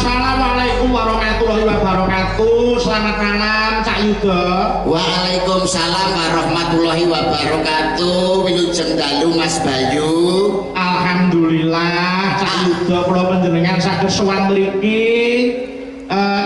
Assalamualaikum warahmatullahi wabarakatuh. Selamat malam Cak Yuda. Waalaikumsalam warahmatullahi wabarakatuh. Wilujeng dalu Mas Bayu. Alhamdulillah Cak Yuda kula panjenengan saged sowan mriki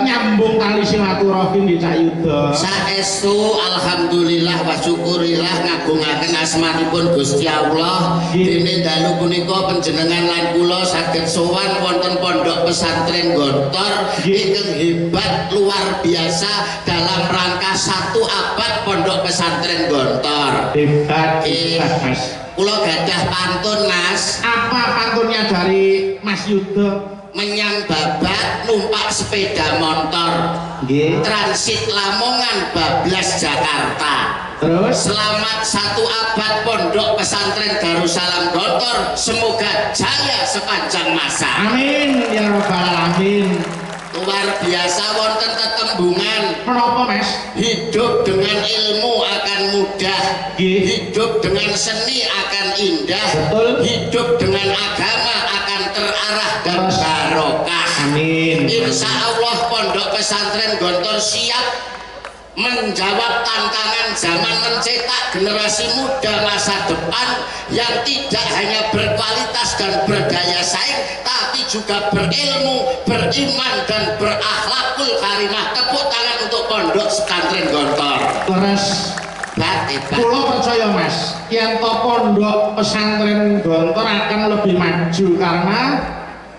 nyambung tali silaturahim di Cak Yuda. Saestu alhamdulillah wa syukurillah ngagungaken asmanipun Gusti Allah. Dene dalu punika panjenengan lan kula saged sowan wonten pondok pesantren Gontor ingkang hebat luar biasa dalam rangka 1 abad pondok pesantren Gontor. Hebat, Mas. Kula gadah pantun, Mas. Apa pantunnya dari Mas Yuda? Menyang Babat numpak sepeda motor, transit Lamongan bablas Jakarta. Terus selamat 1 abad pondok pesantren Darussalam Gontor, semoga jaya sepanjang masa. Amin ya rabbal alamin. Luar biasa wonten tetembungan. Menapa Mas? Hidup dengan ilmu akan mudah, hidup dengan seni akan indah, betul. Hidup dengan agama akan terarah dan barokah. Amin. Insya Allah pondok pesantren Gontor siap menjawab tantangan zaman, mencetak generasi muda masa depan yang tidak hanya berkualitas dan berdaya saing, tapi juga berilmu, beriman dan berakhlakul karimah. Tepuk tangan untuk pondok pesantren Gontor. Terus kula percaya Mas, yen to pondok pesantren Gontor akan lebih maju karena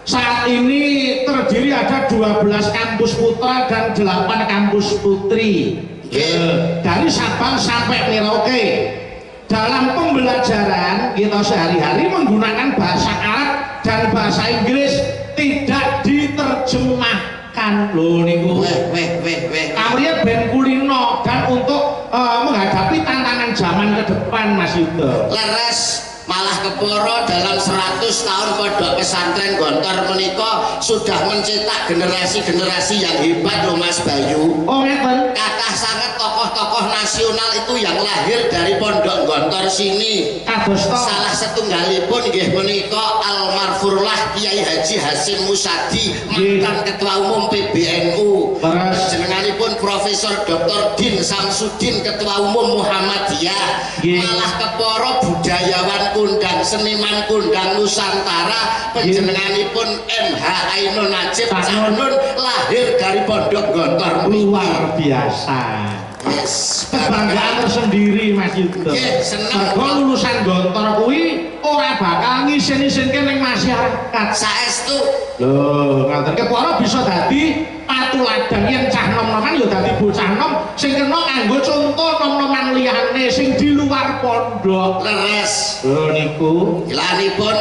saat ini terdiri ada 12 kampus putra dan 8 kampus putri. Dari Sabang sampai Merauke. Dalam pembelajaran kita sehari-hari menggunakan bahasa Arab dan bahasa Inggris, tidak diterjemahkan. Loh niku. Kamriye ben kulino dan untuk menghadapi tantangan zaman ke depan Mas Yuda. Leres. Malah keporo dalam 100 tahun pondok pesantren Gontor menika sudah mencetak generasi-generasi yang hebat loh Mas Bayu. Oh ngeten. Kathah sangat tokoh-tokoh nasional itu yang lahir dari pondok Gontor sini. Salah setunggalipun nggih menika almarfurlah Kiai Haji Hasyim Musyadi, mantan Ketua Umum PBNU. Jenenganipun Profesor Dr. Din Samsudin, Ketua Umum Muhammadiyah. Malah keporo budayawan kundang seniman kundang Nusantara penjenenganipun MH Ainun Najib Canun lahir dari pondok Gontor. Luar biasa. Yes, kebanggaan tersendiri Mas Yuda. Mergo lulusan Gontor kuwi ora bakal ngisin-isinke ning masyarakat. Saestu. Lho, ngoten kepara bisa dadi patuladan yen cah nom-noman ya dadi bocah nom sing kena nganggo contoh nom-noman liyane sing di luar pondok. Leres. Lho niku. Ilanipun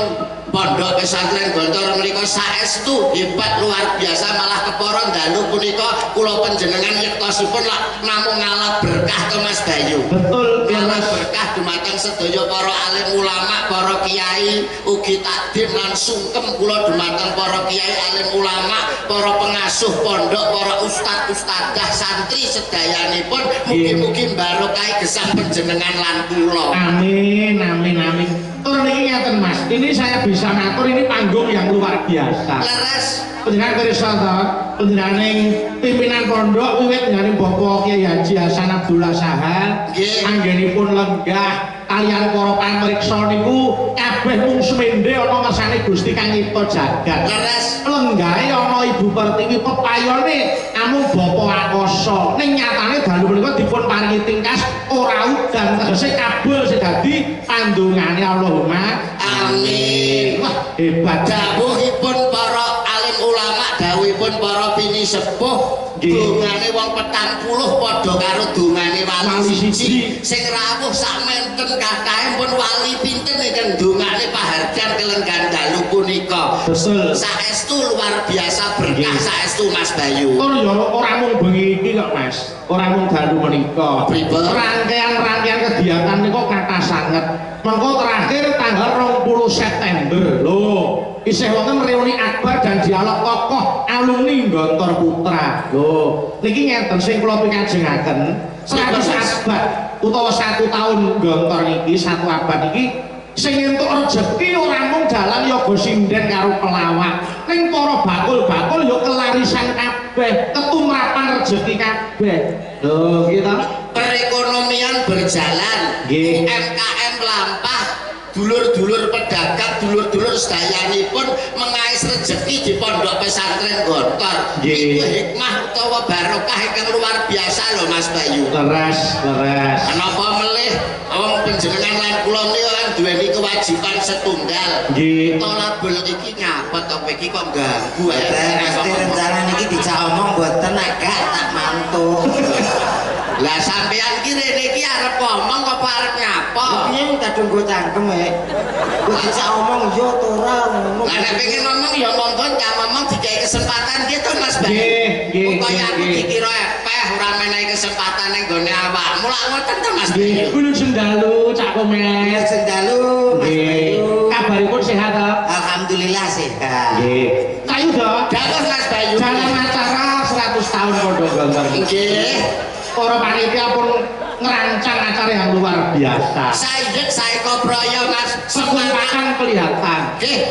pondok pesantren Gontor menika saestu hebat luar biasa, malah kepara dalu punika kula panjenengan yektosipun namung ngalah berkah ke Mas Bayu. Betul, ngalah berkah dumateng sedaya para alim ulama, para kiai, ugi takdim lan sungkem kula dumateng para kiai alim ulama, para pengasuh pondok, para ustad-ustadzah santri sedayanipun mugi-mugi barokah gesang panjenengan lan kula. Amin, amin, amin. Tur niki ngeten Mas, ini saya bisa ngatur ini panggung yang luar biasa. Leres. Panjenengan pirsa to, panjenenganing pimpinan pondok wiwit nggih Bapak Kiai Haji Hasan Abdullah Sahal, anggenipun lenggah kaliyan para pamriksa niku kabeh mung semende ana ngersane Gusti Kang Nyipta jagat. Leres. Lenggahe ana Ibu Pertiwi, pepayone amung Bapak Akasa. Ning nyatane dalu menika dipun paringi tingkas ora udan, tegese kabul sing dadi pandongane Allahumma amin. Wah, hebat dawuhipun para alim ulama, dawuhipun para bini sepuh. Dongane wong 40 padha karo dongane wali siji. Sing rawuh sak menten kathahipun wali pinten ingkang dongane pahargyan kelenggan dalu punika. Betul. Saestu luar biasa berkah saestu Mas Bayu. Tur ya ora mung bengi iki kok Mas. Ora mung dalu menika. Rangkaian-rangkaian kegiatan niku kathah sanget. Mengko terakhir tanggal 20 September. Loh, isih wonten reuni akbar dan dialog tokoh alumni Gontor Putra. Loh, niki ngenten sing kula pinajengaken 100 abad utawa 1 tahun Gontor niki, 1 abad niki sing entuk rejeki ora mung dalan yoga sinden karo pelawak ning para bakul-bakul ya kelarisan kabeh ketumrapan rejeki kabeh lho gitu perekonomian berjalan UMKM lampah dulur-dulur pedagang dulur-dulur sedayanipun mengais rejeki di pondok pesantren Gontor itu hikmah utawa barokah yang luar biasa loh Mas Bayu leres kenapa melih wong panjenengan lan kula niku kan duweni kewajiban setunggal tolabul iki nyapa to iki kok ganggu pasti rencana niki dijak omong mboten agak tak mantuk lah sampean ki rene iki arep ngomong apa arep nyapa piye kadung go cangkem kok dijak omong yo to ora ngono lah nek pengen ngomong ya monggo Kang ngomong dikai kesempatan gitu Mas Bayu kaya aku dikira epeh ora menehi kesempatan ning gone awakmu lak ngoten to Mas Bayu kulo sendalu Cak Komet sendalu Mas Bayu kabaripun sehat to alhamdulillah sehat nggih kayu to dawuh Mas Bayu dalam acara 100 tahun Pondok Gontor nggih para panitia pun ngerancang acara yang luar biasa Sayyid Saiko Proyo Mas semuanya kelihatan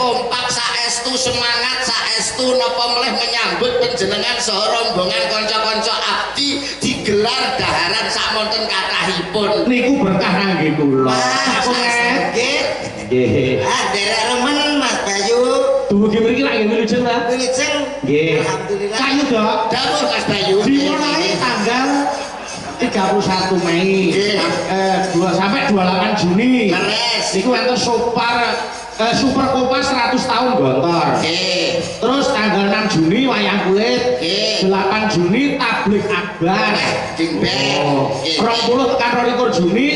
kompak saestu semangat saestu napa melih menyambut panjenengan saha rombongan kanca-kanca abdi digelar daharan samonten kathahipun niku berkah kangge kula nggih derek remen Mas Bayu dumugi mriki lak nggih wilujeng ta wilujeng nggih alhamdulillah kayu dok dawuh Mas Bayu dimulai tanggal 31 Mei sampai 28 Juni niku enten super kopas 100 tahun Gontor terus tanggal 6 Juni wayang kulit 8 Juni tablik akbar 20 tekan 22 Juni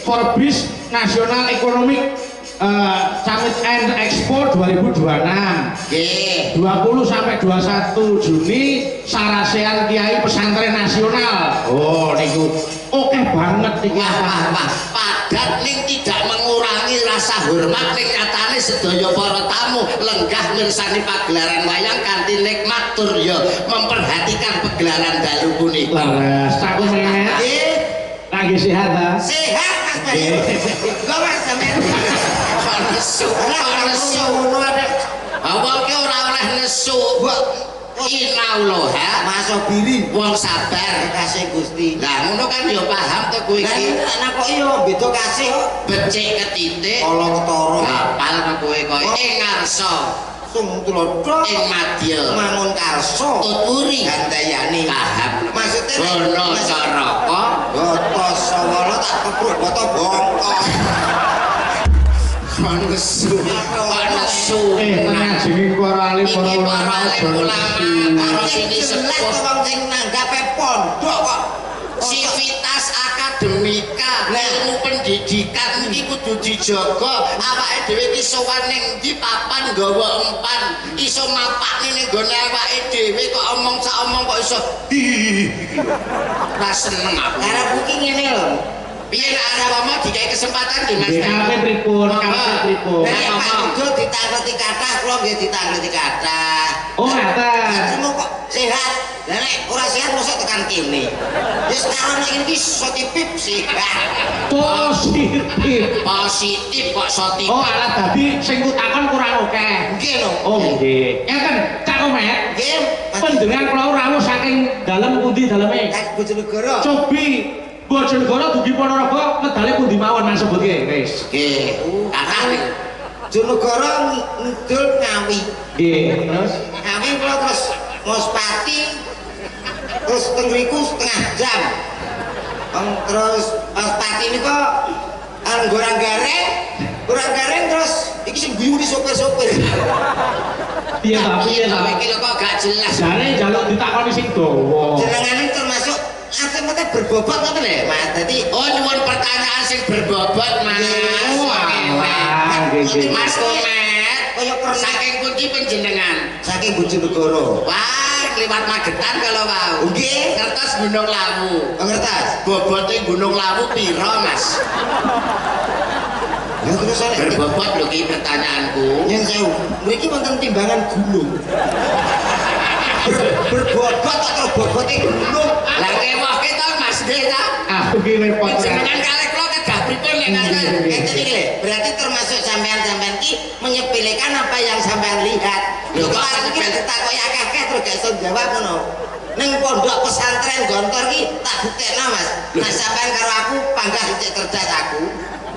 Forbes National Economic Summit and Expo 2026 20 sampai 21 Juni Sarasean Kiai Pesantren Nasional oh niku oke banget iki padat ning tidak mengurangi rasa hormat ning nyatane sedaya para tamu lenggah mirsani pagelaran wayang kanthi nikmat tur ya memperhatikan pagelaran dalu punika leres Cak Komet lagi sehat ta sehat Mas Bayu kok Mas sampean nesu ngono ada awak ki ora oleh nesu innallaha masobiri wong sabar kasih Gusti lah ngono kan ya paham to kowe iki lah kok iya beda kasih kok becik ketitik kala ketara hafal kok kowe kok ing ngarsa sung tulodo ing madya mangun karso tuturi gandayani paham maksudnya ono caraka goto sawala tak kepruk goto bongkok nesu ngajeni para ali para ulama karo sini sepuh wong sing nanggape pondok kok sivitas akademika ilmu pendidikan iki kudu dijaga awake dhewe iki sowan ning ndi papan nggawa empan iso mapakne ning gone awake dhewe kok omong sak omong kok iso ra seneng aku arep iki ngene lho piye nek arep omong dikai kesempatan nggih Mas kape pripun nek Pak Dudo ditangleti kathah kula nggih ditangleti kathah oh ngaten kok sehat lah nek ora sehat mosok tekan kene wis karo nek iki sotipip sih positif kok sotipip oh alat dadi sing kutakon kurang akeh nggih lho oh nggih ngeten Cak Komet nggih panjenengan kula rawuh saking dalem pundi daleme Bojonegoro cobi Bojonegoro dugi Ponorogo medale pundi mawon Mas sebutke wis nggih kathah Bojonegoro ngidul Ngawi nggih terus Ngawi kula terus Mospati terus teng mriku setengah jam terus Mospati niku gorang gareng terus iki sing guyu di sopir-sopir piye ta iki lho kok gak jelas jane njaluk ditakoni sing dawa jenengane termasuk ate-ate berbobot ngoten lho Mas dadi nyuwun pertanyaan sing berbobot Mas Mas Komet kaya saking pundi panjenengan saking Bojonegoro wah liwat Magetan kalau mau nggih ngertos Gunung Lawu ngertos bobote Gunung Lawu piro Mas ya terus berbobot lho ki pertanyaanku yang sewu mriki wonten timbangan gunung berbobot atau bobote gunung lah ngewohke to Mas nggih ta aku ki repot jenengan kalih kula kedah pripun nek ngaten? Ngeten iki lho, berarti termasuk sampean-sampean ki menyepelekan apa yang sampean lihat. Lho kok iki ditakoki akeh-akeh terus gak iso jawab ngono. Ning pondok pesantren Gontor ki tak buktekno Mas. Nah sampean karo aku panggah cek cerdas aku.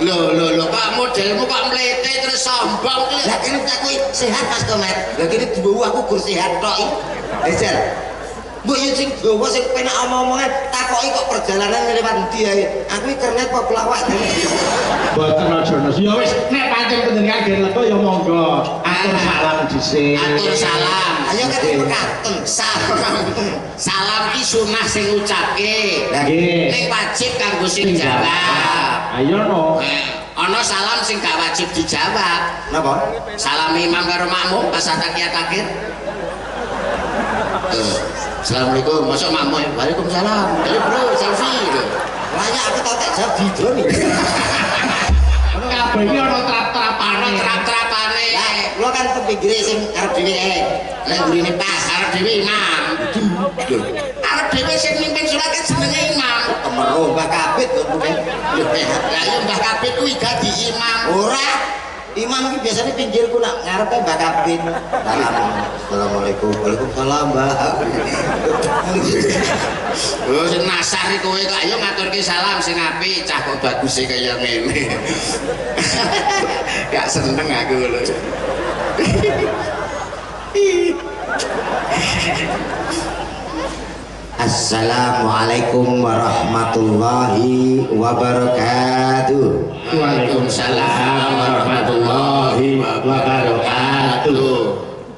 Lho Pak modelmu kok mlete terus sombong ki. Lah kene tak kowe sehat Mas Komet. Lah kene dibawa aku gur sehat tok iki. Ejar. Mbok yo sing dawa sing penak omong-omongan takoki kok perjalanan lewat ndi ae. Aku iki kernet kok pelawak. Boten aja Mas. Ya wis nek pancen panjenengan gen lega ya monggo. Atur salam dhisik. Atur salam. Ayo kan mekaten. Salam ki sunah sing ngucapke. Nggih. Ning wajib kanggo sing jawab. Ayo no. Ana salam sing gak wajib dijawab. Napa? Salam imam karo makmum pas takiyat akhir. Assalamualaikum, masuk makmum. Waalaikumsalam. Ayo bro, selfie gitu. Layak aku tau tak jawab video nih. Kabeh iki ana trap-trapane. Ana trap-trapane. Lah, lo kan kepinggire sing arep dhewe ae. Lah gurine pas Arep dhewe imam. Arep dhewe sing mimpin salat kan jenenge imam. kemeruh Mbah Kabit kok mungkin. Lah yo Mbah Kabit kuwi dadi imam. Ora. Imam iki biasanya pinggirku nak ngarepe Mbah Kabit. Assalamualaikum. Waalaikumsalam, Mbak. Oh sing nasar kowe kok ayo ngaturke salam sing apik, cah kok baguse kaya ngene. Gak seneng aku lho. Assalamualaikum warahmatullahi wabarakatuh. Waalaikumsalam warahmatullahi wabarakatuh.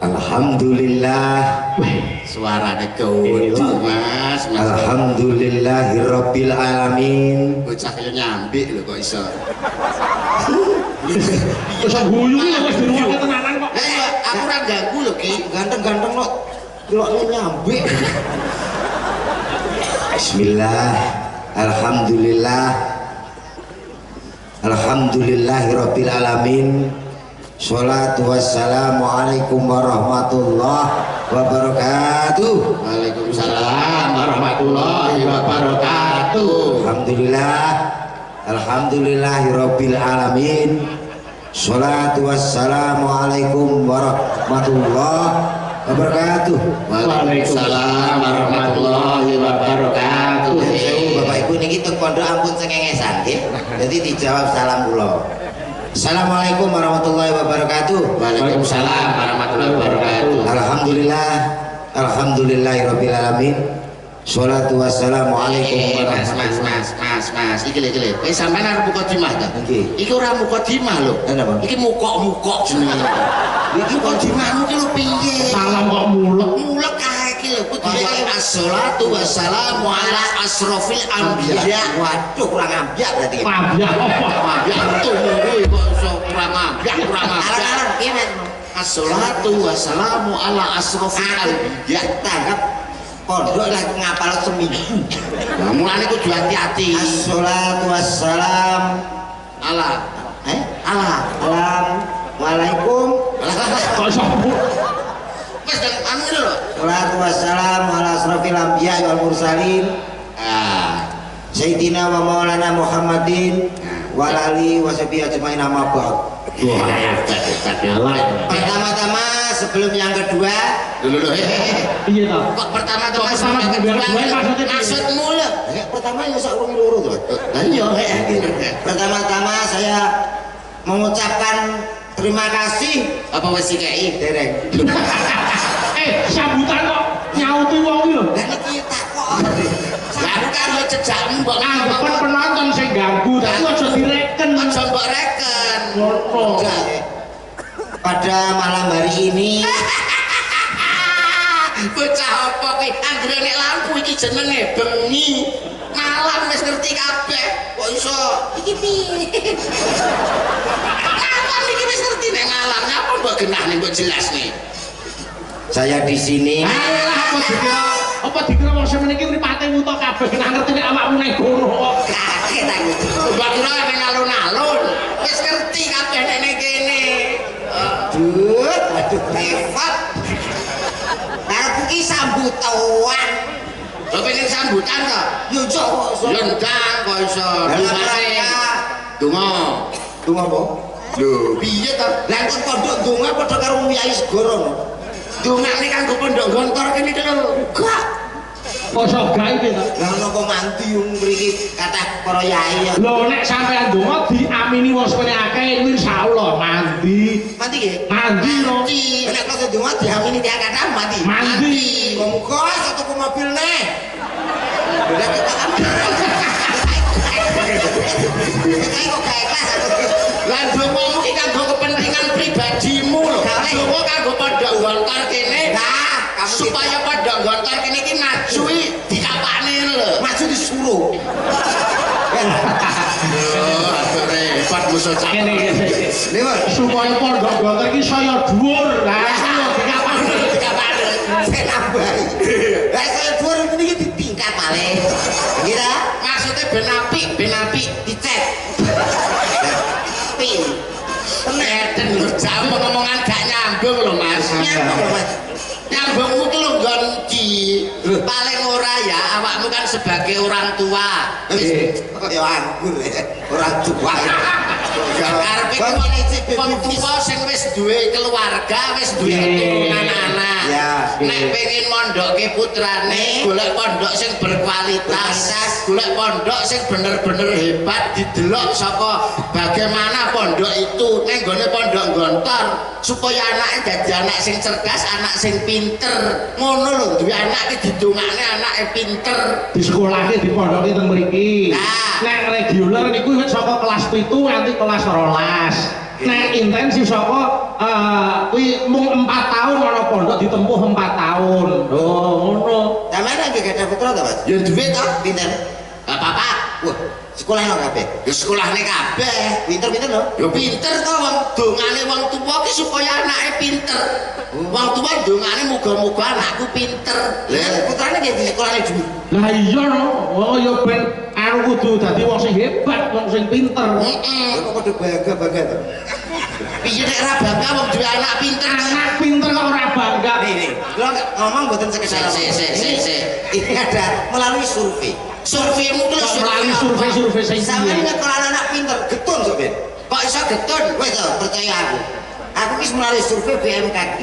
Alhamdulillah. Suarane kudu Mas. Alhamdulillahirabbil alamin. Bocah kaya nyambik lho kok iso. Wis guyu iki wis dirungokne tenanan kok. Aku ora ganggu lho Ki. Ganteng-ganteng kok delokne nyambik. Bismillah. Alhamdulillah. Alhamdulillahirabbil alamin. Sholatu wassalamu alaikum warahmatullahi wabarakatuh. Waalaikumsalam warahmatullahi wabarakatuh. Alhamdulillah. Alhamdulillahirabbil alamin. Sholatu wassalamu alaikum warahmatullahi wabarakatuh. Waalaikumsalam warahmatullahi wabarakatuh. Bapak Ibu niki teng pondok ampun cengengesan nggih. Jadi dijawab salam kula. Assalamualaikum warahmatullahi wabarakatuh. Waalaikumsalam warahmatullahi wabarakatuh. Alhamdulillah. Alhamdulillahirabbil alamin. Sholatu wassalamu alaikum Mas, iki lho. Sampeyan arep mukadimah ta? Nggih. Iki ora mukadimah lho. Kenapa? Iki mukok-mukok jenenge. Iki mukadimahmu ki lho piye? Salam kok mulek. Mulek kae iki lho kudu assalatu wassalamu ala asrofil anbiya. Waduh kurang ambiak berarti. Pabya apa? Ambiya tuh kuwi kok iso kurang ambiya. Aran-aran piye Mas? Assalatu wassalamu ala asrofil anbiya. Tanggap pondok lagi ngapal seminggu. Nah, mulane kudu hati-hati. Assalatu wassalam Allah. Allah. Assalamualaikum. Kok iso Wes dan anu lho. Assalatu wassalam ala asrofil anbiya wal mursalin Sayyidina wa maulana Muhammadin wa alihi wa sahbihi ajmain amma ba'd. Pertama-tama sebelum yang kedua Iya ta? Kok pertama-tama sebelum yang kedua maksudmu lho? Pertama ya sak urung loro to. Lah iya. Pertama-tama saya mengucapkan terima kasih. Apa wis dikeki? Dereng. Sambutan kok nyauti wong iki lho. Lah niki takok. Lah kan yo cejakmu mbok Anggapan penonton sing ganggu, tapi aja direken. aja mbok reken. Ngono. Pada malam hari ini Bocah apa ki? Anggere nek lampu iki jenenge bengi. Malam wis ngerti kabeh. Kok iso iki piye? Malam iki wis ngerti nek malam. Nyapa mbok genahne mbok jelasne? saya di sini Alah apa dikira wong semeniki mripate wuta kabeh kena ngerti nek awakmu ning kono kok. kaget aku. Mbok kira nek alun-alun wis ngerti kabeh nek ning kene. Aduh repot. Karepku ki sambutan. Lho pengen sambutan to? Yo Jawa. Yo ndang kok iso. Dalam Dumare. rangka Donga. Donga apa? Lho, piye ta? Lah kok pondok donga padha karo Kyai Segoro. Dongane kanggo pondok gontor kene iki lho. Gak. Kok gawe to? Lah napa mandi mriki kathah para yai. Lho nek sampean donga diamini wong sepene akeh insyaallah mandi. Mandi nggih? Mandi lho. Nek kok donga diamini tiang kathah mandi. Mandi. Muga satu ku mobil neh. Udah kita kan. Kayak kok gak ikhlas aku. Lah dongamu iki kanggo kepentingan pribadimu lho. Donga kanggo pondok gontor kene. Nah, kamu supaya pondok gontor kene iki maju dikapane lho. maju disuruh. Oh, repot musuh Kene Lewat. supaya pondok gontor iki saya dhuwur. Lah iya dikapane. Saya nambahi. Lah saya dhuwur ini ditingkat malih. Kira maksudnya ben apik dicet. Pin. ngeten lho jam ngomongan gak nyambung lho Mas. Nyambung, Mas. Nyambungmu ki lho gonci. Paling ora ya awakmu kan sebagai orang tua. Ya anggur ya. Orang tua. Karepe wong tua sing wis duwe keluarga, wis duwe keturunan anak. Ya. Nek pengen mondoke putrane, golek pondok sing berkualitas, golek pondok sing bener-bener hebat didelok saka bagaimana pondok itu ning gone pondok gontor supaya anake dadi anak sing cerdas, anak sing pinter. Ngono lho, duwe anak ki didongakne anake pinter. Di sekolahke di pondoke teng mriki. Nah. Nek reguler niku wis saka kelas 7 nganti kelas 12. Nek intensif saka kuwi mung 4 tahun ana pondok ditempuh 4 tahun. Oh, ngono. Sampeyan lagi gak ada putra ta, Mas? Ya duwe to, Pinten? apa-apa. Wah, sekolah nang kabeh. Ya sekolahne kabeh. Pinter-pinter lho. Ya pinter to wong dongane wong tuwa ki supaya anake pinter. Wong tuwa dongane muga-muga anakku pinter. Lah putrane nggih di sekolahne dulu. Lah iya no. Oh ya ben aku kudu dadi wong sing hebat, wong sing pinter. Heeh. Kok padha bangga-bangga to? Piye nek ora bangga wong duwe anak pinter. Anak pinter kok ora bangga. Nih, kula ngomong mboten sekedar. Ini ada melalui survei. Surveimu ki lho Melalui survei-survei sing Sampeyan piye? nyekolah anak pinter, getun sampeyan. Kok iso getun? Wes to, percaya aku. Aku wis melalui survei BMKG.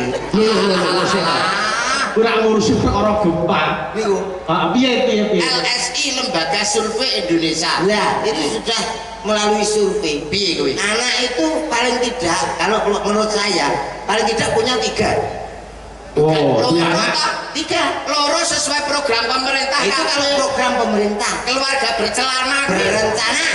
Ora ngurusi perkara gempa. Niku. Piye. LSI Lembaga Survei Indonesia. Lah, itu sudah melalui survei. Piye kuwi? Anak itu paling tidak, kalau menurut saya, paling tidak punya 3. Oh, Loro dia anak. ta? 3. Loro sesuai program pemerintah. Itu kalau program pemerintah. keluarga bercelana Berencana.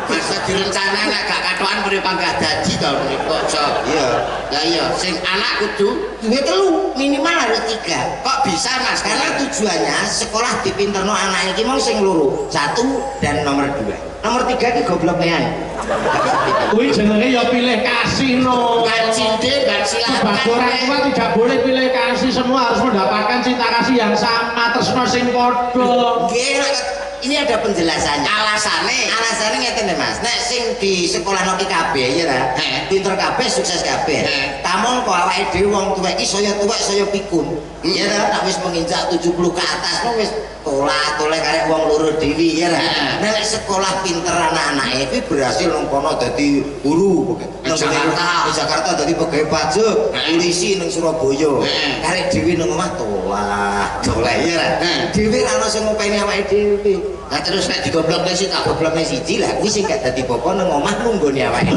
masa direncana nek gak katokan mrene panggah dadi to menika cok. Iya. Lah iya sing anak kudu Duwe 3, minimal harus 3. kok bisa Mas Karena tujuannya sekolah dipinterno anak iki mau sing loro, 1 dan nomor 2. Nomor 3 ki gobloknya. Kuwi jenenge ya pilih kasih no. kan cinde kan Sebagai orang tua silakan. tidak boleh pilih kasih, semua harus mendapatkan cinta kasih yang sama, tresno sing padha. Nggih, ini ada penjelasannya. Alasane Alasannya ngeten deh Mas, nek sing di sekolah noki kabeh ya ta. Pinter kabeh, sukses kabeh. Tamun kok awake dhewe wong tuwek iki saya tuwek saya pikun. Ya ta, tak wis menginjak 70 ke atas no wis tolak-tolak karek wong loro dhewe ya ta. Nek sekolah pinter anak-anake kuwi berhasil nang kono dadi guru. Nang Jakarta. Di Jakarta dadi pegawai pajak, polisi nang Surabaya. Karek dhewe nang omah tolak ya ta. Dhewe ra ono sing ngopeni awake dhewe. lah terus nek digoblokne sih tak Gobloknya siji lah, kuwi sing gak dadi bapa nang omah nunggone awake.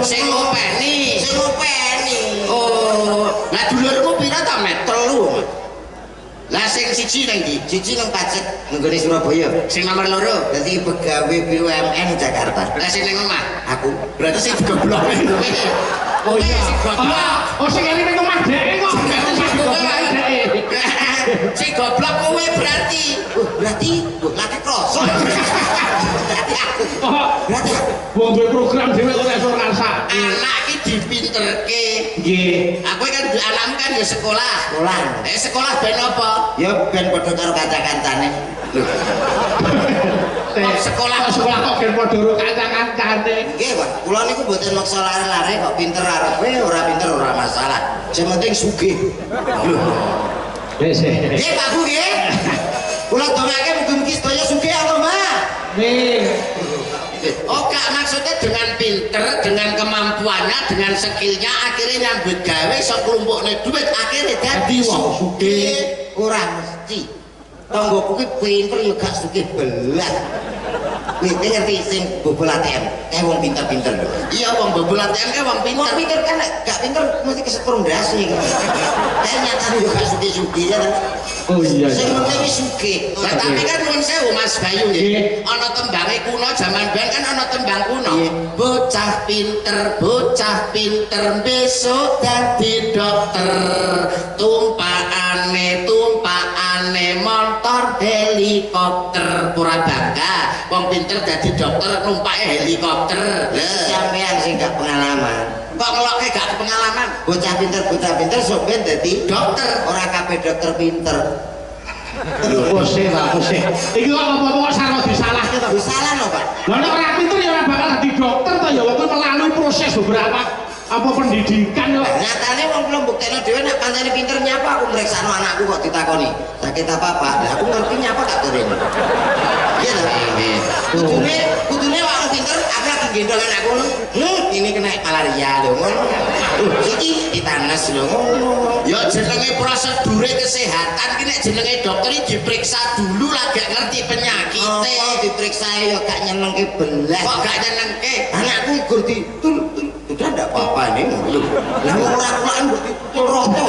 sing ngopeni. Sing ngopeni. Oh, lah dulurmu pira ta Met? 3. Lah sing siji nang ndi? Siji nang pajak nunggone Surabaya. Sing nomor loro. Dadi pegawai BUMN Jakarta. Lah sing ning omah. Aku Berarti sing digoblokne kuwi. Oh iya. Sing goblok. Oh sing ngene ning omah dhek kok. Si goblok kowe berarti. berarti laki kroso. Berarti aku. Berarti aku. Wong duwe program dhewe kok iso ngrasake. Anak iki dipinterke. Nggih. Aku kan anakmu kan ya sekolah. Sekolah. Sekolah ben apa? Ya ben padha karo kanca-kancane. Sekolah kok ben padha karo kanca-kancane. Nggih, Pak. Kula niku mboten maksa lare-lare kok pinter arepe ora pinter ora masalah. Sing penting sugih. Lho. Wis. Nggih, Pak Bu nggih. Kula dongake mugi-mugi sedaya sugih Allah, Mbak. Nih. Oh gak maksudnya dengan pinter, dengan kemampuannya, dengan skillnya akhirnya nyambut gawe sok kelompoknya duit akhirnya jadi wong sugih. Ora mesti. Tanggoku ki pinter ya gak sugih belas. Nih, ngerti sing bobol ATM, wong pinter-pinter lho. Iya, wong bobol ATM wong pinter. Wong pinter kan gak pinter mesti kesetrum ndase iki. Nyatane yo gak sugih-sugih ya. Oh iya. Sing penting sugih. Lah tapi kan nuwun sewu Mas Bayu nggih. Ana tembange kuno jaman biyen kan ana tembang kuno. Bocah pinter besok dadi dokter. Tumpakane motor helikopter pura bangga. Wong pinter dadi dokter numpake helikopter. Sampeyan sing gak pengalaman. Kok ngelokke gak pengalaman? Bocah pinter sok ben dadi Dokter. Ora kabeh dokter pinter. Pusing lah, pusing. Iki kok apa-apa kok sarwa disalahke to? Salah lho, Pak. Lah nek ora pinter ya ora bakal dadi dokter to ya, wong melalui proses beberapa apa pendidikan kok. Nyatane wong kula mbuktekno dhewe nek pancene pinter nyapa aku mreksano anakku kok ditakoni. Sakit apa, Pak? Lah aku ngerti nyapa gak turun. Iya lho. Kudune wong pinter aku lagi gendong anakku. Ini kena malaria lho ngono. Iki ditanes lho ngono. Ya jenenge prosedure kesehatan ki nek jenenge dokter iki diperiksa dulu lah gak ngerti penyakite. Oh, diperiksa ya gak nyenengke belas. Kok gak nyenengke? Anakku gur ditul. Udah ndak apa-apa nih. Lah wong ora kulaan gur ditul roto.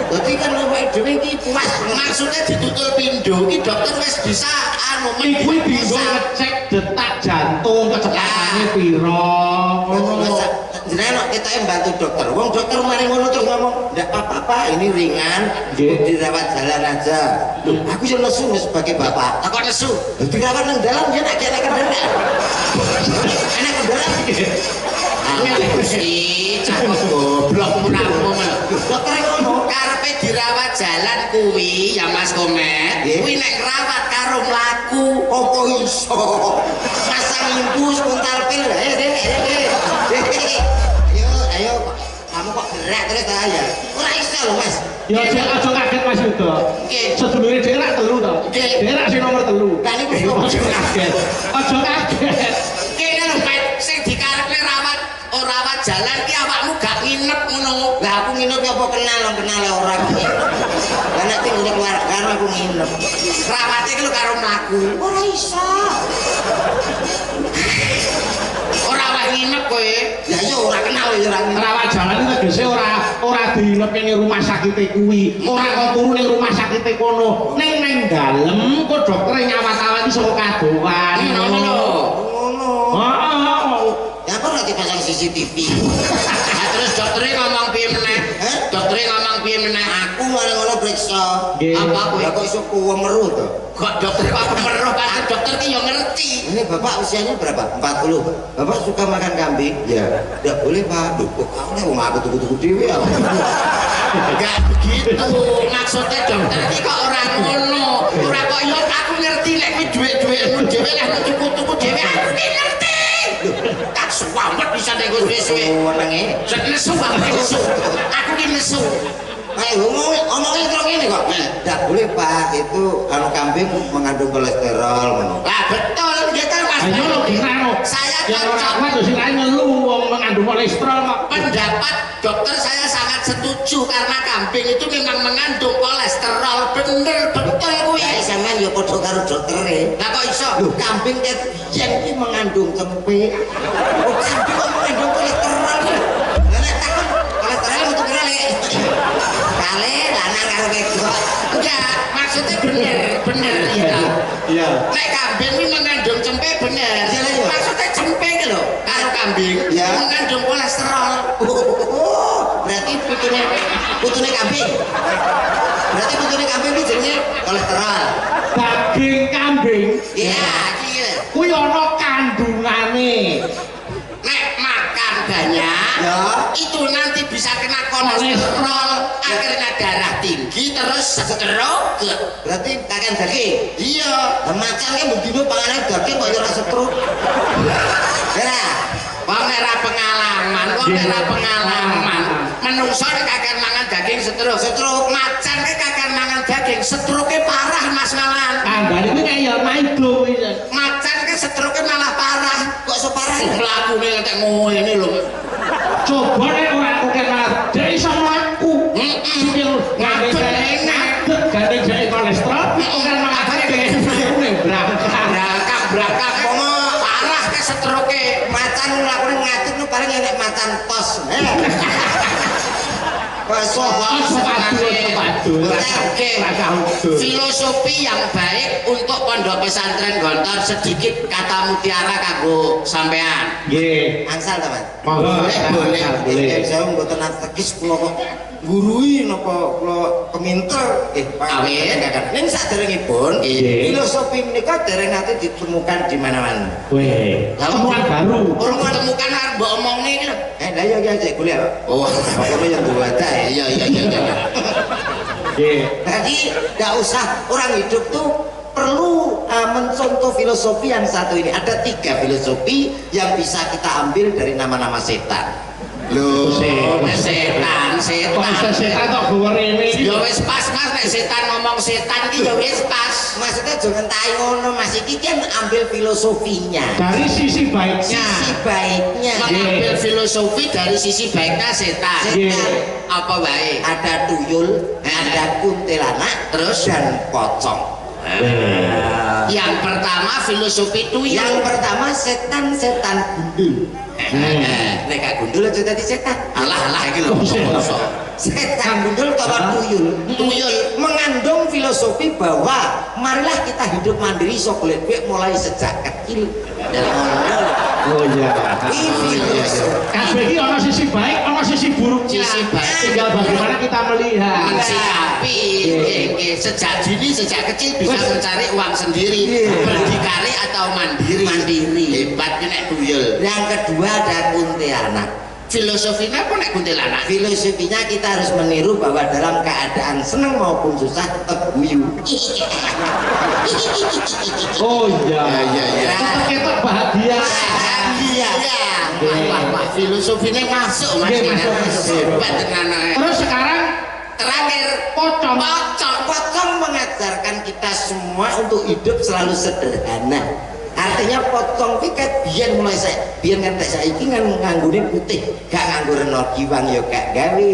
Dadi kan awake dhewe iki puas. Maksudnya ditutul pindho iki dokter wis bisa anu Iki bisa ngecek detak jantung kecepatannya piro. Jenengan kita bantu dokter. Wong dokter mari ngono terus ngomong, "Ndak apa-apa, ini ringan, dirawat jalan aja." Loh, aku yo nesu sebagai bapak. Kok nesu? Dirawat nang dalam dia nak kena kendaraan. Enak kendaraan. Angel sih, cakep goblok muramu. Dokter ngono Karepe dirawat jalan kuwi ya Mas Komet. Kuwi nek rawat karo mlaku opo iso. Pasang imbus kuntal pil. Ayo, kamu kok gerak terus aja. Ora iso lho, Mas. Ya aja kaget Mas Yudo. Sedulure dhewe rak telu to. Dhewe rak sing nomor 3. Lah niku Aja kaget. Aja kaget. kene lho Pet sing dikarepe rawat rawat jalan ki awakmu gak nginep ngono. lah aku nginep apa kenal ora kok. Lah nek tinggal keluarga aku nginep. Rawate ki lho karo mlaku. Ora iso. Ora wae nginep kowe. Ya iya ora kenal ya ora nginep. Rawat jalan itu tegese ora diinep ning rumah sakit kuwi. Ora kok turu ning rumah sakit kono. Ning dalem kok dokter nyawat-awati saka kadowan. Ngono lho. Ngono. Heeh. Ya kok ora dipasang CCTV. Nah, terus dokternya ngomong piye meneh? Dokternya ngomong piye meneh? Aku mari ngono periksa. Apa kuwi? Lah kok iso kuwe meru to? Kok dokter kok pemeruh pancen dokter ki yo ngerti. Ini Bapak usianya berapa? 40. Bapak suka makan kambing? Ya. Enggak boleh, Pak. Duh, kok kamu wong aku tuku-tuku dhewe ya. Enggak begitu. Maksudnya dokter ki kok ora ngono. Ora kok yo aku ngerti nek kuwi dhuwit-dhuwitmu dhewe lek tuku-tuku dhewe aku ki ngerti. Tak suwamet bisa nek wis suwe. Wenenge. Sak nesu banget nesu. Aku ki nesu. Ayo ngomongin terus ini kok. Enggak boleh, Pak. Itu anu kambing mengandung kolesterol ngono. Lah betul gitu Mas. Ayo lho kirano. Saya yang ora cocok. kuat yo sing lain ngelu wong mengandung kolesterol kok. Pendapat dokter saya sangat setuju karena kambing itu memang mengandung kolesterol. Bener betul kuwi. Ya sampean yo padha karo doktere. Lah kok iso? Loh, kambing yang iki mengandung tempe. Oh, kambing kok mengandung kolesterol. Lah nek takon kolesterol metu pira, Lek? Kale lanang karo wedok. Enggak, maksudnya bener ya. Iya. Nek kambing ini mengandung cempe bener. Maksudnya cempe iki lho, karo kambing Ya. mengandung kolesterol. Oh, berarti putune kambing. Berarti putune kambing iki jenenge kolesterol. Daging kambing Iya, iki lho. kuwi ana kandungane. Nek makan banyak, Ya. itu nanti bisa kena kolesterol, akhirnya darah tinggi, terus stroke. Berarti kakean daging. Iya, Lah macan ki mbudino panganan daging kok ora stroke. Ora. wong ora pengalaman, menungso nek kakek mangan daging stroke, macan nek kakek mangan daging stroke parah Mas Malan. Tanggane kuwi kaya maido kuwi. Macan ke stroke malah parah. Kok iso lakune ketek ngene lho. Coba nek ora aku kenal, dhek iso mlaku. Sikil ngadeg gandeng dhek kolesterol, ora mangake ning brakak pomo parah ke stroke macan lakune ngadeg nu paling enek macan tos. Filosofi yang baik untuk pondok pesantren Gontor sedikit kata mutiara kanggo sampean. Nggih. Angsal ta, Mas? Boleh. Saya mboten ategis kula kok gurui napa kula keminter Amin. ning saderengipun filosofi menika dereng nate ditemukan di mana-mana. Weh, temuan baru. Urung ditemukan arep mbok omongne iki lho. Lah ya ya cek golek. Oh, apa yang dua ada iya. Jadi nggak usah orang hidup tuh perlu mencontoh filosofi yang satu ini. Ada 3 filosofi yang bisa kita ambil dari nama-nama setan. Loh, setan. Setan kok gorene iki. Ya wis pas Mas nek setan ngomong setan iki ya wis pas. Maksudnya jangan tai ngono Mas, iki kan ambil filosofinya. Dari sisi baiknya. Sisi baiknya. Mengambil filosofi dari sisi baiknya setan. Apa baik? Ada tuyul, ada kuntilanak, terus dan pocong. Yang pertama filosofi tuyul. Yang pertama setan gundul. Nek gundul aja tadi setan. Alah iki lho. Setan gundul atau tuyul mengandung filosofi bahwa marilah kita hidup mandiri iso golek duit mulai sejak kecil. Oh iya. Kabeh iki ana sisi baik, ana sisi buruknya. Sisi baik. Tinggal bagaimana kita melihat. Mensikapi sejak dini, sejak kecil bisa mencari uang sendiri, berdikari atau mandiri. Hebat nek tuyul. Yang kedua ada kuntilanak. Filosofinya apa nek kuntilanak? Filosofinya kita harus meniru bahwa dalam keadaan senang maupun susah tetap guyu. Oh iya. Tetap bahagia. Wah, filosofinya masuk Mas. Hebat tenan. Terus sekarang terakhir pocong mengajarkan kita semua untuk hidup selalu sederhana. Artinya pocong piket biyen mulai biyen ngantek saiki nganggone putih, gak nganggo rena giwang ya gak gawe.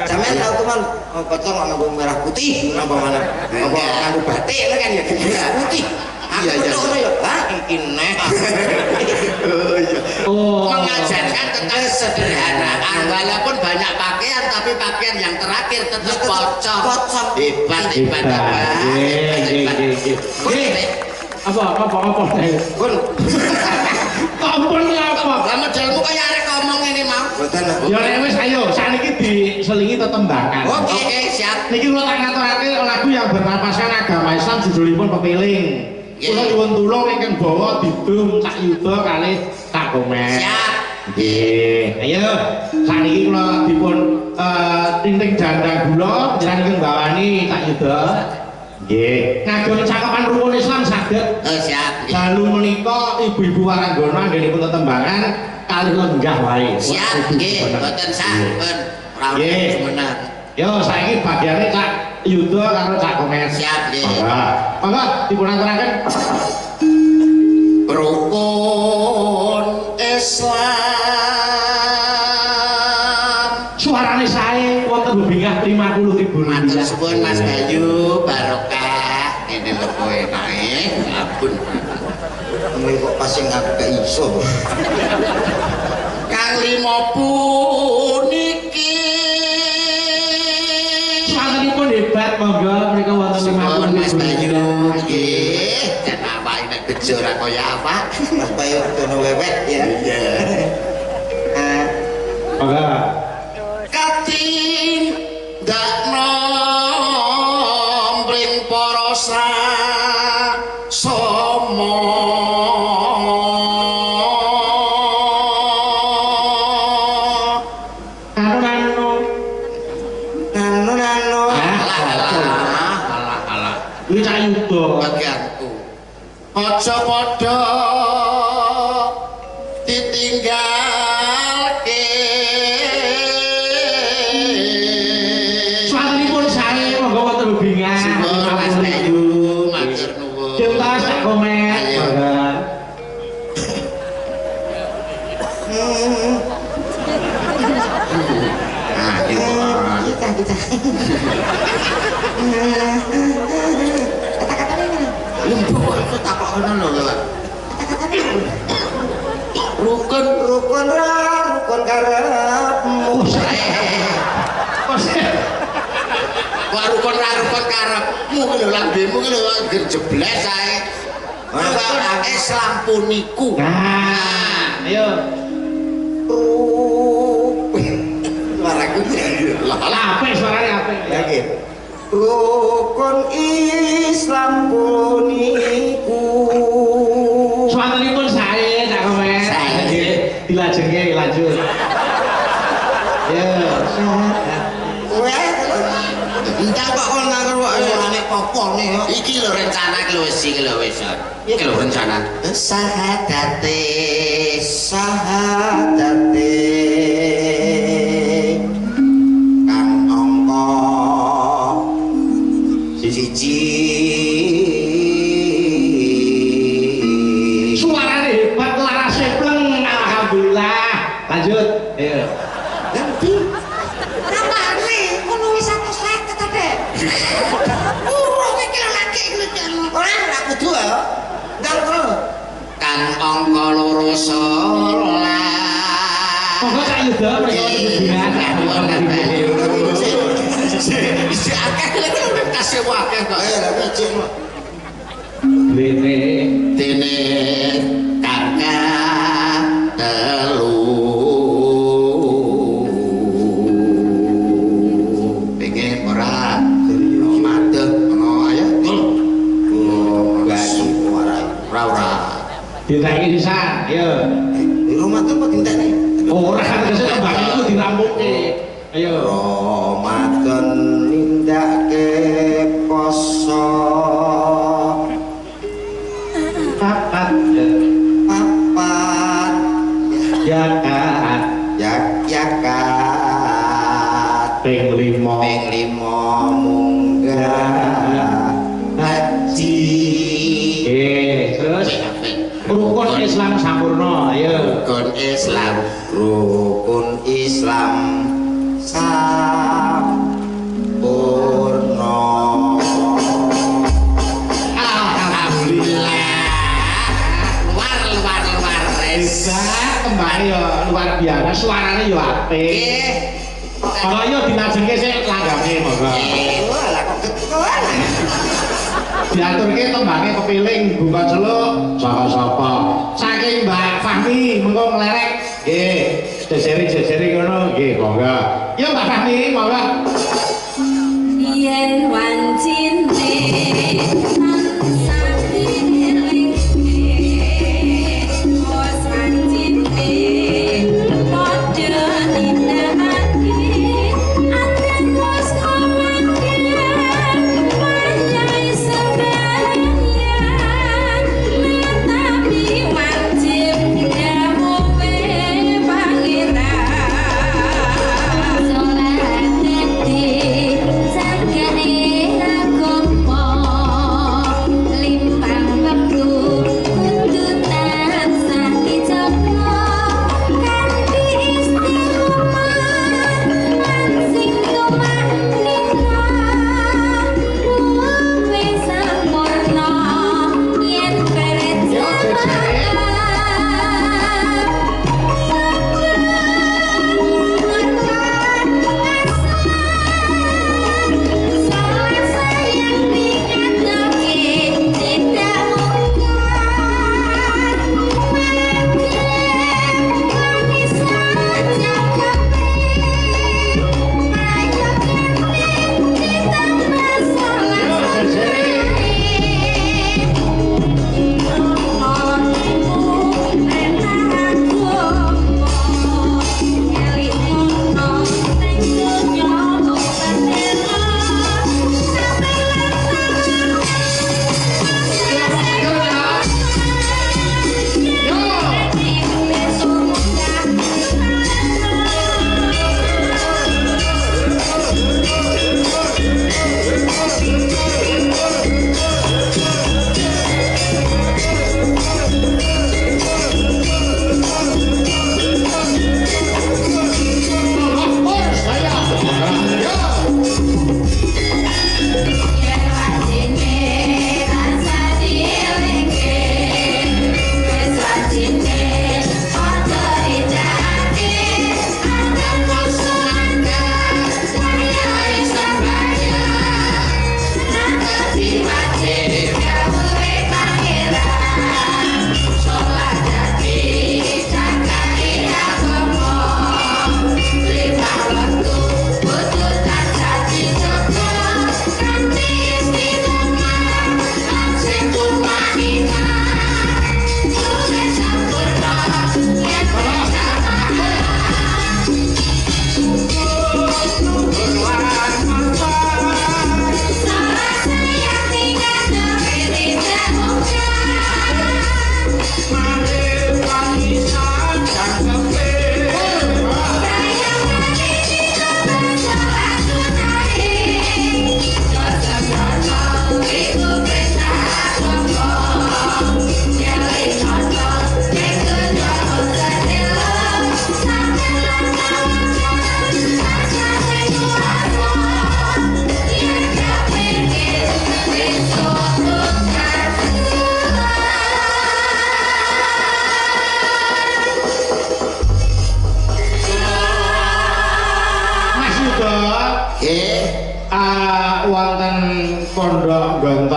Sampeyan tau teman pocong nganggo merah putih apa mana? Apa nganggo batik kan ya putih. Iya. Iki neh. Mengajarkan tentang kesederhanaan. Walaupun banyak pakaian tapi pakaian yang terakhir tetap pocong. Hebat. Apa? Pun. Kampun apa? Lah modelmu kaya arek ngomong ini mau. Boten. Ya wis ayo saniki diselingi tetembangan. Oke, siap. Niki kula tak ngaturake lagu yang bernapaskan agama Islam judulipun Pepiling. Kula nyuwun tulung ingkang bawa didum tak yuda kalih tak komen. Siap. Nggih. Ayo saniki kula dipun ting-ting janda gula jenengan bawani tak yuda. Nggih. Ngagem cakepan rukun Islam saged. Siap. Dalu menika ibu-ibu waranggana anggenipun tetembangan kalih lenggah wae. Siap nggih, mboten sampun. Nggih. Menang. Yo saiki bagiane Cak Yuda karo Cak Komen. Siap nggih. Monggo dipun aturaken. Rukun Islam. Suarane sae wonten bebingah 50.000. Matur suwun Mas Bayu, barokah. Ini lho kowe naik, ampun. Ini kok pasing aku gak iso. Kang limo puniki Suarane hebat monggo menika wonten 50.000. Mas Bayu nggih, jan awake nek bejo ora kaya apa. Mas Bayu dono wewek ya. Iya. Monggo. Kating dakno mring para somo Nano. alah Kuwi Cak Yuda. bagianku aja padha ditinggalke Suaranipun sae monggo wonten bebingah. Suwun Mas Bayu, matur nuwun. Cinta Cak Komen. Ayo. Lembok aku takok ngono lho, Pak. Rukun karepmu. Wah rukun karepmu ki lho lambemu ki lho jebles ae. Islam puniku. Nah, ayo. Suaraku Apik suarane apik. Yakin. Rukun Islam puniku. Suaranipun sae Cak Komen. Sae. Dilajengke lanjut. Ya, Entah kok kon ngarep popone kok. Iki lho rencana iki lho wis iki lho wis. Iki lho rencana. Sahadate Kang angka siji. suarane hebat larase pleng alhamdulillah. Lanjut. Ayo. Nanti rapane ngono wis 150 ta, Dek. Urung iki lagi ora kudu ya. Ndang terus. kan angka loro salah. Monggo Cak Yuda mriko Isi akeh lagi udah kasih wakeh kok. Ayo lah picik. Dene kakak telu pengen ora madeg ono ayo tul Gani ora Ditaiki sisan, ayo. di rumah tuh kok dinteni. Ora kese tembang iku dirampukke. Ayo. Ramadan nindake poso Papat papat jakat Yogyakarta ping 5 ping 5 munggah haji. terus rukun Islam sampurna, ayo. rukun Islam Sampurna. alhamdulillah luar Hebat tembang yo luar biasa, suarane yo apik. Kalau yo dilajengke sik langgame monggo. Lah kok ketuan. Diaturke tembange kepiling bukan celuk sapa-sapa. Saking Mbak Fahmi mengko nglerek. Nggih, seseri ngono nggih monggo. Ya Mbak Fahmi monggo. Yen wancine tansah dieling os wancine padha nindakake aten wis komandan wayai sembahyang tapi wajib dawuhe pangeran salat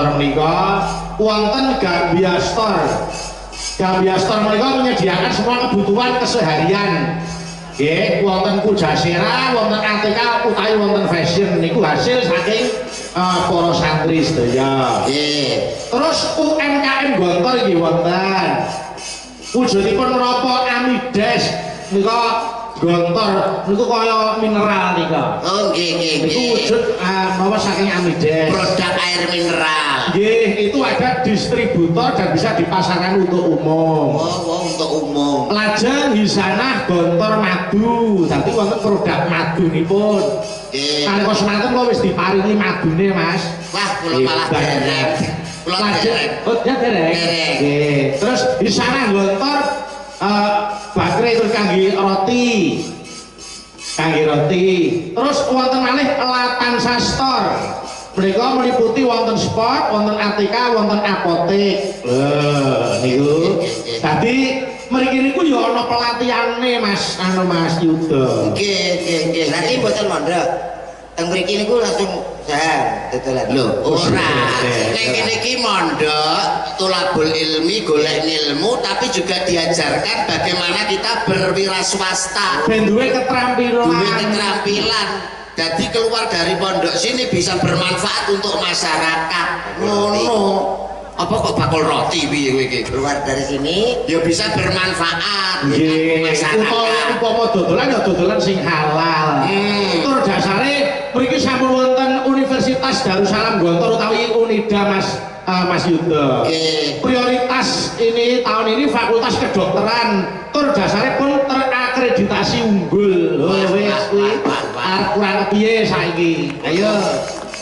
Gontor menika wonten Gambia Store. Gambia Store menika menyediakan semua kebutuhan keseharian. Nggih, wonten Pujasera, wonten ATK utawi wonten fashion niku hasil saking para santri sedaya. Nggih. Terus UMKM Gontor nggih wonten. Wujudipun menapa Amides nika Gontor niku kaya mineral nika. Oh nggih nggih Niku nggih. wujud menapa saking Amides. Produk air mineral. Nggih, itu ada distributor dan bisa dipasarkan untuk umum. Oh, untuk umum. Lajeng Hisanah Gontor Madu, tapi wonten produk madunipun. Nggih. Nalika semanten kok wis diparingi madune, Mas. Wah, kula malah derek. Kula derek. Oh, ya derek. Derek. Nggih. Terus Hisanah Gontor bakre itu kangge roti. Kangge roti. Terus wonten malih Latansa Store. Mereka meliputi wonten sport, wonten ATK, wonten apotek. Niku. Tadi mriki niku ya ana pelatihane Mas, Mas Yuda. Nggih nggih nggih. Nanti mboten mondok. Teng mriki niku langsung jalan dodolan. Lho, ora. Nek kene iki mondok, tulabul ilmi, golek ilmu, tapi juga diajarkan bagaimana kita berwira swasta. Ben duwe keterampilan. Duwe keterampilan. Jadi keluar dari pondok sini bisa bermanfaat untuk masyarakat. Ngono. Apa kok bakul roti piye kowe iki? Keluar dari sini Ya bisa bermanfaat Nggih, masyarakat. upama dodolan ya dodolan sing halal. Tur dasare mriki sampun wonten Universitas Darussalam Gontor utawi Unida Mas Yuda. Nggih. Prioritas ini tahun ini fakultas kedokteran. Tur dasare pun terakreditasi unggul. Lho wis kuwi arep kurang piye saiki. Ayo.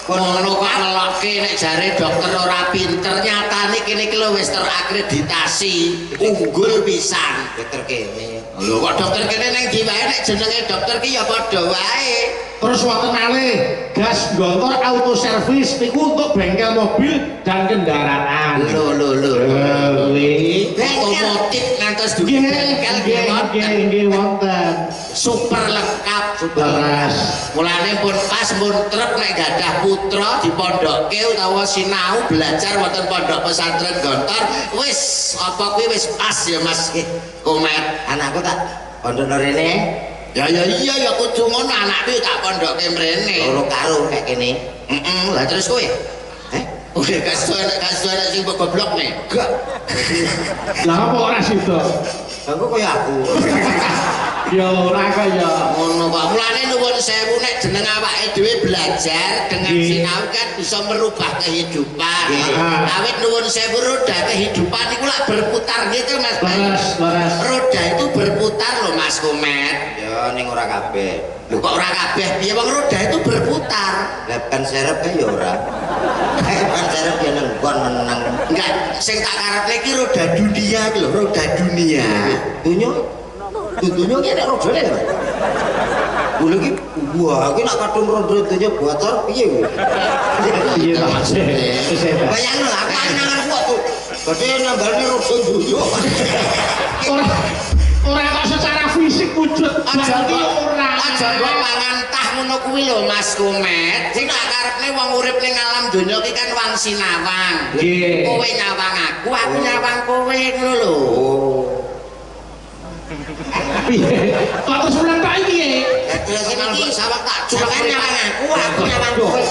Kono kok ngelokke nek jare dokter ora pinter, nyatane kene iki lho wis terakreditasi unggul pisan. dokter kene. Lho kok dokter kene ning ndi wae nek jenenge dokter ki ya padha wae. Terus wonten malih Gas Gontor Auto Service niku untuk bengkel mobil dan kendaraan. Lho. Kuwi Otomotif ngantos dugi bengkel nggih wonten. super lengkap. Leres. Mulane pun pas mun trep nek gadah putra dipondokke utawa sinau belajar wonten pondok pesantren Gontor, wis apa kuwi wis pas ya Mas Komet. Anakku tak pondok rene. Ya iya ya kudu ngono anakku tak pondokke mrene. Loro karo kayak kene. Lah terus kowe? Oke, kasih anak sing goblok nih. Gak. Lah apa ora sida? Aku koyo aku. Ya ora kaya Ngono Pak. Mulane nuwun sewu nek jeneng awake dhewe belajar dengan sinau kan bisa merubah kehidupan. Awit nuwun sewu roda kehidupan iku lak berputar gitu Mas. leres. Roda itu berputar loh Mas Komet. Ya ning ora kabeh. Lho kok ora kabeh piye wong roda itu berputar. Lah ban serep ya ora. Ban serep ya nang gon menang. Enggak, sing tak karepne iki roda dunia iki lho, roda dunia. Dunya dunya ki nek rodane lho. Kulo ki wah iki nek kadung roda dunya bocor piye kuwi. Iya ta Mas. Bayangno aku anangan kok. Gede nambahne roda dunya. Ora kok secara fisik wujud Aja iki ora. aja kok mangan tah ngono kuwi lho Mas Komet. Sing tak karepne wong urip ning alam donya ki kan wong sinawang. Nggih. Kowe nyawang aku nyawang kowe ngono lho. Piye? Kok terus mletak iki ya? Terus iki sawang tak culek nyawang aku nyawang kowe.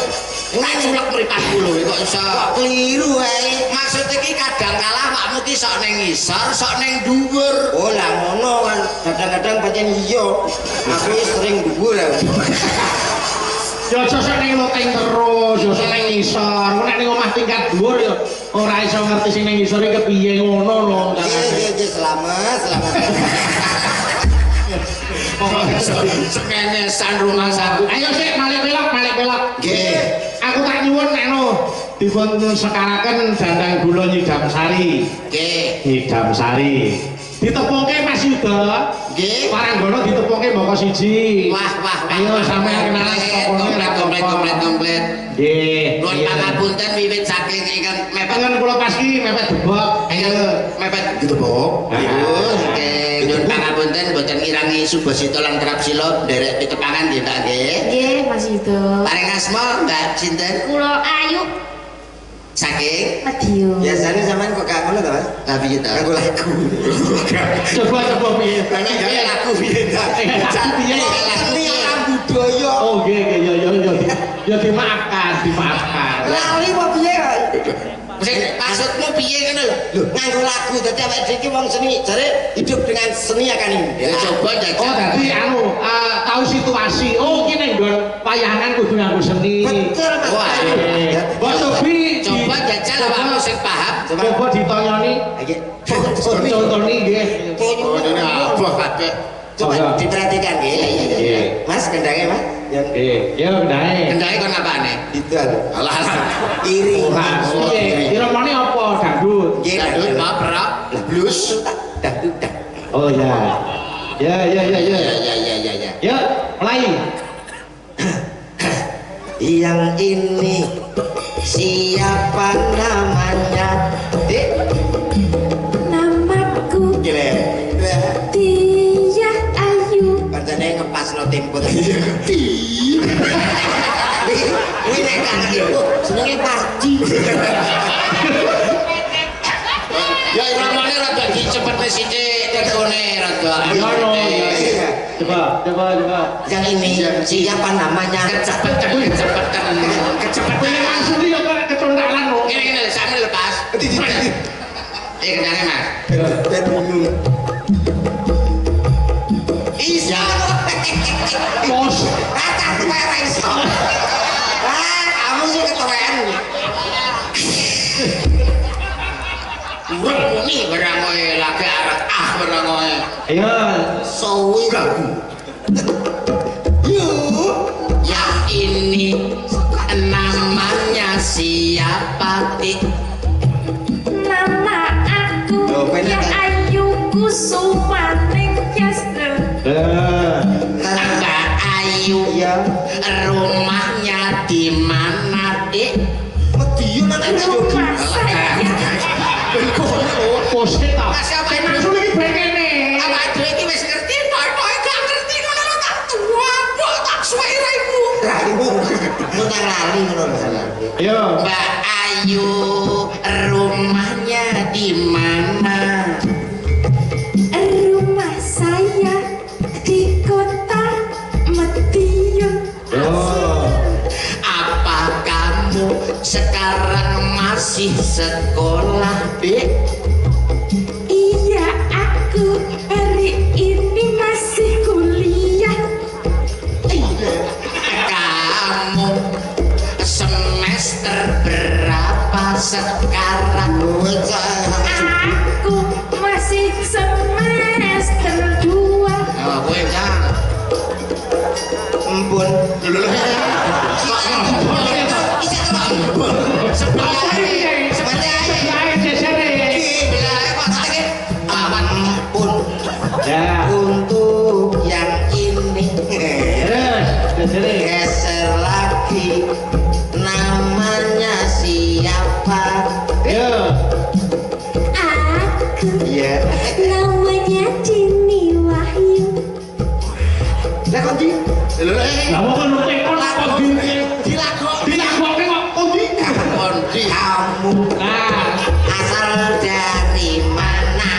Nek culek mripatku lho kok iso. Kok keliru wae. Maksud iki kadang kala awakmu ki sok ning ngisor, sok ning dhuwur. Oh lah ngono kan kadang-kadang pancen iya. Aku wis sering dhuwur aku. Ya aja sok ning loteng terus, ya sok ning ngisor. Nek ning omah tingkat dhuwur ya ora iso ngerti sing ning ngisor iki kepiye ngono lho. Iya selamat. Semenesan rumah saku. Ayo sik malik belok. Nggih. Aku tak nyuwun nek dipun sekaraken dandang gula Nyidam Sari. Nggih. Nyidam Sari. Ditepuke Mas Yuda. Nggih. Paranggono ditepuke mboko siji. Wah. Ayo sampeyan kenalan komplit. Nggih. Nuwun pangapunten wiwit saking ingkang mepet Pangan kula paski mepet debok. mepet ditepuk. Oke, nuwun pangapunten boten ngirangi subasita lan trapsila nderek pitepangan nggih Mbak nggih. Nggih, Mas Yudo. Paring asma Mbak sinten? Kula Ayu. saking Madiun. Biasanya sampean kok gak ngono to, Mas? tapi kita Nganggo lagu. Coba piye? banyak gaya lagu piye ta Piye? Ini alam budaya. Oh nggih ya dimaafkan. Lali apa piye kok? sing maksudmu piye ngono lho Lho, nganggo lagu dadi awake dhewe iki wong seni, jare hidup dengan seni akan ini. ya coba Oh jajal dadi tahu situasi. Oh iki ning nggon wayangan kudu nganggo seni. Betul, Mas. Wah, Mbok Sobi coba jajal awakmu sing paham coba ditonyoni. Iki. Contoni nggih. oh ini apa kabeh Coba diperhatikan nggih. Iya. Mas kendangnya, Mas. Yang Ya ndae. kendali kon apane itu alah. alah Iri. Ora piye? Iromane apa? Dangdut. Nggih, dangdut Mas. apa rap blues Dangdut. Oh ya. Ya. ya Ya, mulai. Yang ini siapa namanya? Dik. Namaku Gile. Diah Ayu. Pancene ngepasno tempo. Wih, nek kan iku senenge party. ya iromane rada dicepetne sithik tempone rada Coba. Yang ini siapa namanya? kecepetan Kuwi maksud yo kok kecontalan lho. ini sampe lepas kendali mas Iya. Bos. Kata kowe iso. Kamu sih ketuaan. urip muni barang kowe lagi arek barang kowe Ayo. Sowi lagu. yang ini namanya siapa tik Nama aku Loh, bener, Diah kan? Ayu Kusumaning Yasna. Mbak Ayu Iya. rumahnya di mana dik Medion nang Rumah saya Poset ta. Mas, apa ini? Maksud iki bekene. apa dhewe iki wis ngerti kok gak ngerti ngono lho tak tua kok tak suwe raimu Raimu. Mutar lali ngono lho. Ayo. Mbak Ayu rumahnya di mana Rumah saya di kota Madiun. Oh. apa kamu sekarang masih sekolah dik Iya, aku hari ini masih kuliah. kamu semester berapa sekarang Aku masih semester 2. oh gue kan Ampun. Ya. Untuk yang ini Terus. geser lagi namanya siapa? Ayo. Aku Iya. namanya Dini Wahyu. Lah kok di? Lah kok nurut kok gini. Dilagokke kok kondi. kondi Kamu Nah, asal dari mana?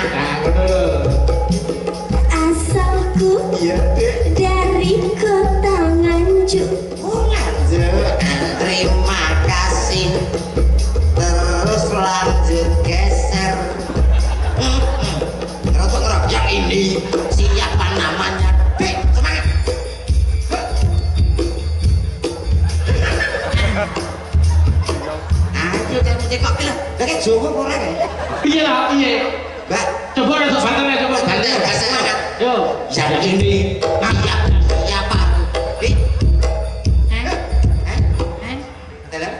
ngono. Asalku Iya, Dek. dari kota Nganjuk. Oh, lanjut. Terima kasih. Terus lanjut geser. Ngerok yang ini siapa namanya? Dek, semangat. Ayo jangan cekok lho. Kayak Jawa apa ora kae? Piye lah, piye? Mbak, Coba rasa banter ya, coba. banter semangat Yo. yang ini siapa dik dalam.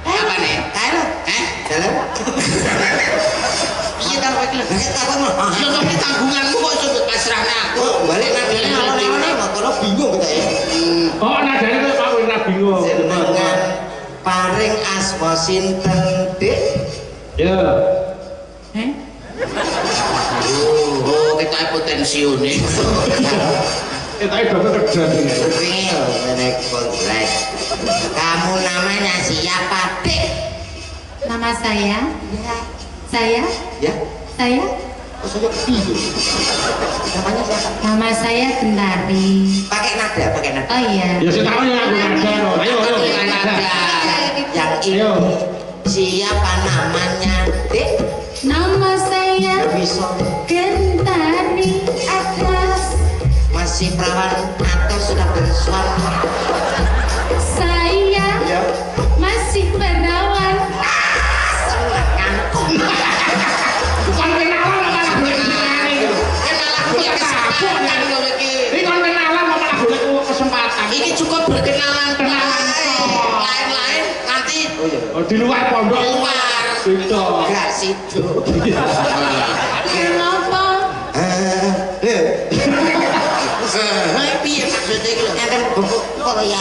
apa nih Ayo. Dalam. iya tak apa Kayak apa mau? ya tapi tanggunganmu kok sebut pasrahnya aku Oh, balik nadine alon-alone motono bingung kita ya. Oh, nadane kok Pak Wira bingung. Jenengan paring asma sinten, Dik? Yo. oh kita potensiun nih Kita udah kerja nih. Real menek kontrak. Kamu Kamu namanya siapa, Dik? Nama saya. Saya. Ya. Saya. Oh, saya iya. Namanya siapa? Nama saya Gendari. Pakai nada, pakai nada. Oh iya. Ya sing tahu ya aku ada loh. Ayo Pakai nada. Yang ini Ayo. siapa namanya, Dik? Nama saya Ya bisa. Gendari Atlas. Masih perawan atau sudah bersuami? Saya Ya. masih perawan. Bukan kenalan malah golek kenalan iki. Kenalan punya kesempatan lho iki. Ini kan kenalan malah golek kesempatan. Ini cukup berkenalan Kenalan. lain-lain nanti Oh iya. Oh, di luar pondok. Di luar. Beda. Enggak situ. Kenapa? piye maksudnya iki lho. Enten buku Korea.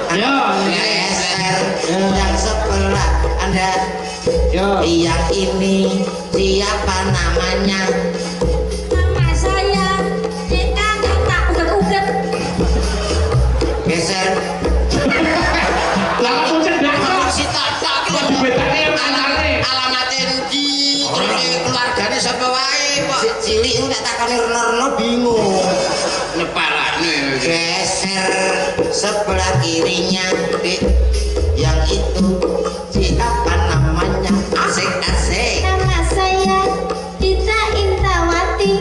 Ayo. Geser yang sebelah Anda. Yo. Yang ini siapa namanya? Nama saya Eka tak uget-uget. Geser. Lah kok cendak Kalau kok. si tak iki lho Dibedakne anane. alamatnya endi terus keluargane sapa wae kok Cilik itu tak takoni reno-reno bingung. nepalane Geser sebelah kirinya, Dik. Yang itu siapa namanya? Asik-asik. Nama saya Dita Intawati.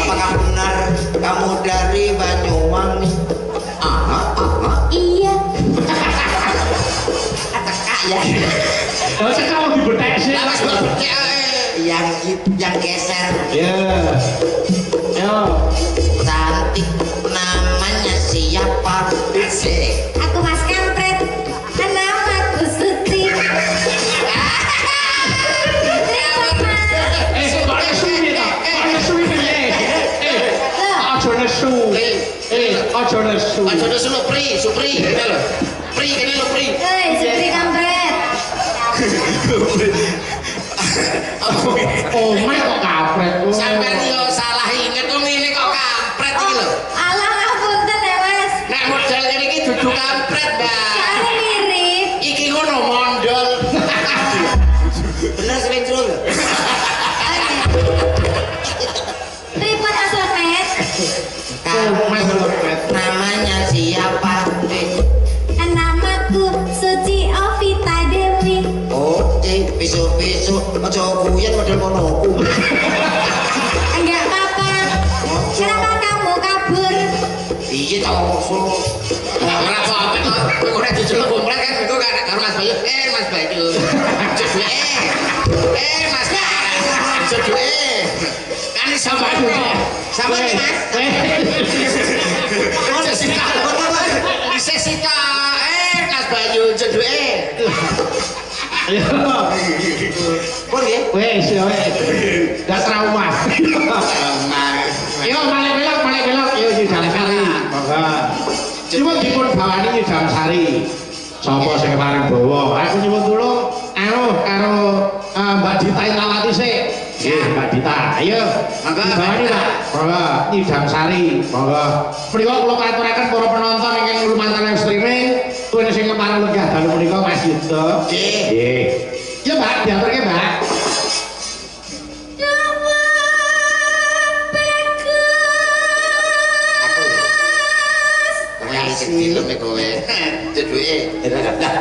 Apakah benar kamu dari Banyuwangi? Aha, aha. Iya. Teka ya. Oh, sing kalau dibedek sih. lah wis berbeda Yang geser Ya. Yo. cantik namanya siapa? Asik. Aku Mas Kampret. Namaku Suti. Kok nesu iki to? Kok nesu iki? Aja nesu. Aja nesu. aja nesu lho Supri kene lho Pri kene lho Pri Hei, Suti Kampret. Oh, mek kok kampret. sampean yo salah inget wong ngene kok kampret iki lho Alah ngapunten ya Mas. nek model ngene iki dudu kampret Mbak Soalnya mirip. iki ngono mondol Bener sering trul. Ribut asal pet. Kamu namanya siapa? Dik? Namaku Suci Ovita Dewi. Oh, besok-besok aja guyon model ngono. Enggak apa-apa. Kenapa kamu kabur? Iya tau so. ora apa-apa kok ora diceluk komplek kan iku karo Mas Bayu Mas Bayu jodoh Mas jodoh kan iso Bayu sama nih Mas Sesita Mas Bayu jodoh Ayo. Pun nggih. Wes yo wes. Dak trauma. Yo balik belok. Yo di Dalam Sari. Monggo. Cuma dipun bawani di Dalam Sari. Sapa sing paling bawa? Aku nyuwun tulung karo Mbak Dita Intawati sik. Nggih, Mbak Dita. Ayo. Monggo, Bawani, Pak. Monggo, Nyidam Sari. Monggo. Priwa kula katuraken para penonton ingkang lumantar live streaming, kuwi sing kepareng lenggah dalu menika Mas Yudo. Nggih. Nggih. Ya, Mbak, diaturke, Mbak. Yang film kowe jodoh Ora